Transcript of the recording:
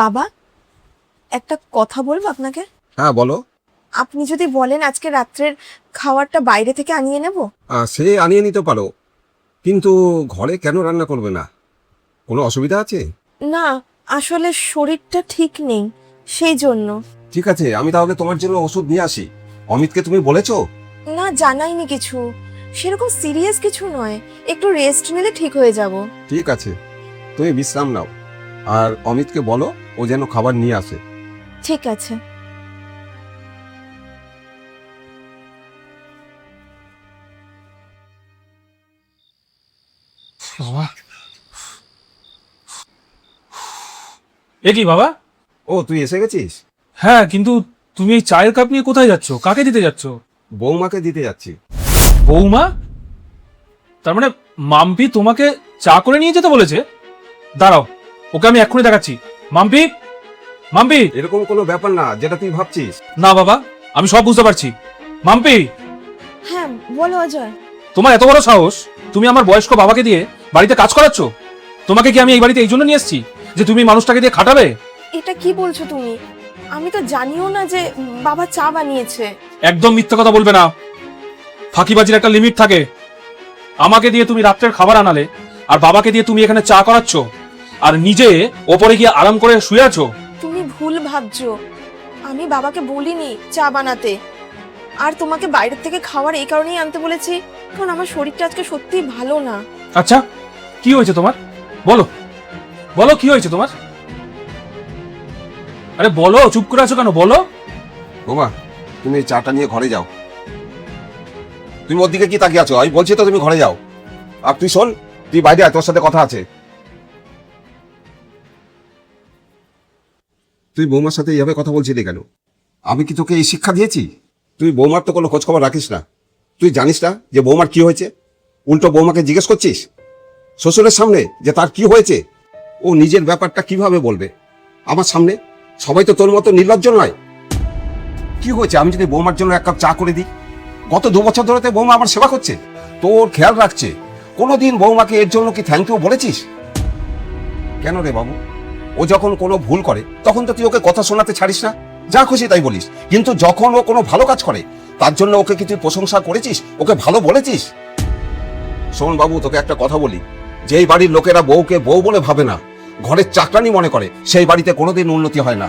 বাবা, একটা কথা বলবো আপনাকে। হ্যাঁ বলো। আপনি যদি বলেন আজকে রাত্রের খাবারটা বাইরে থেকে আনিয়ে নেব। সে আনিয়ে নিতে পারো, কিন্তু ঘরে কেন রান্না করবে না? কোনো অসুবিধা আছে? না, আসলে শরীরটা ঠিক নেই, সেই জন্য। ঠিক আছে, আমি তাহলে তোমার জন্য ওষুধ নিয়ে আসি। অমিতকে তুমি বলেছো? না, জানাইনি কিছু, সেরকম সিরিয়াস কিছু নয়, একটু রেস্ট নিলে ঠিক হয়ে যাব। ঠিক আছে, তুমি বিশ্রাম নাও, আর অমিতকে বলো ও যেন খাবার নিয়ে আসে। ঠিক আছে। বাবা, এ কি বাবা? ও তুই এসে গেছিস? হ্যাঁ, কিন্তু তুমি এই চায়ের কাপ নিয়ে কোথায় যাচ্ছ? কাকে দিতে যাচ্ছ? বৌমাকে দিতে যাচ্ছি। বৌমা? তার মানে মাম্পি তোমাকে চা করে নিয়ে যেতে বলেছে? দাঁড়াও, ওকে আমি এক্ষুনি দেখাচ্ছি। মাম্পি, মাম্পি! এরকম কোনো ব্যাপার না যেটা তুই ভাবছিস। না বাবা, আমি সব বুঝতে পারছি। মাম্পি, হ্যাঁ বলো অজয়। তোমার এত বড় সাহস, তুমি আমার বয়স্ক বাবাকে দিয়ে বাড়িতে কাজ করাচ্ছ? তোমাকে কি আমি এই বাড়িতে এই জন্য নিয়ে এসেছি যে তুমি মানুষটাকে দিয়ে খাটাবে? এটা কি বলছো তুমি? আমি তো জানিও না যে বাবা চা বানিয়েছে। একদম মিথ্যে কথা বলবে না, ফাঁকিবাজির একটা লিমিট থাকে। আমাকে দিয়ে তুমি রাত্রের খাবার আনালে, আর বাবাকে দিয়ে তুমি এখানে চা করাচ্ছ, আর নিজে ওপরে গিয়ে আরাম করে শুয়ে আছো। তুমি ভুল ভাবছো, আমি বাবাকে বলিনি চা বানাতে। আর তোমাকে বাইরের থেকে খাবার এই কারণেই আনতে বলেছি, কারণ আমার শরীরটা আজকে সত্যিই ভালো না। আচ্ছা, কি হয়েছে তোমার? বলো, বলো কি হয়েছে তোমার? আরে বলো, চুপ করে আছো কেন? বলো। বৌমা, তুমি এই চাটা নিয়ে ঘরে যাও। তুমি ওর দিকে কি তাকিয়ে আছো? আমি বলছি তো তুমি ঘরে যাও। আর তুই শোন, তুই বাইরে আয়, তোর সাথে কথা আছে। তুই বৌমার সাথে এইভাবে কথা বলছিলি কেন? আমি কি তোকে এই শিক্ষা দিয়েছি? তুই বৌমার তো কোনো খোঁজখবর রাখিস না। তুই জানিস না যে বৌমার কি হয়েছে? উল্টো বৌমাকে জিজ্ঞেস করছিস শ্বশুরের সামনে যে তার কি হয়েছে। ও নিজের ব্যাপারটা কিভাবে বলবে আমার সামনে? সবাই তো তোর মতো নির্লজ্জ নয়। কি হয়েছে আমি যদি বৌমার জন্য এক কাপ চা করে দিই? গত 2 বছর ধরে তো বৌমা আমার সেবা করছে, তোর খেয়াল রাখছে। কোনোদিন বৌমাকে এর জন্য কি থ্যাংক ইউ বলেছিস? কেন রে বাবু? ও যখন কোনো ভুল করে তখন তো তুই ওকে কথা শোনাতে ছাড়িস না, যা খুশি তাই বলিস। কিন্তু যখন ও কোনো ভালো কাজ করে তার জন্য ওকে কি তুই প্রশংসা করেছিস, ওকে ভালো বলেছিস? শোন বাবু, তোকে একটা কথা বলি, যেই বাড়ির লোকেরা বউকে বউ বলে ভাবে না, ঘরের চাকরানি মনে করে, সেই বাড়িতে কোনোদিন উন্নতি হয় না।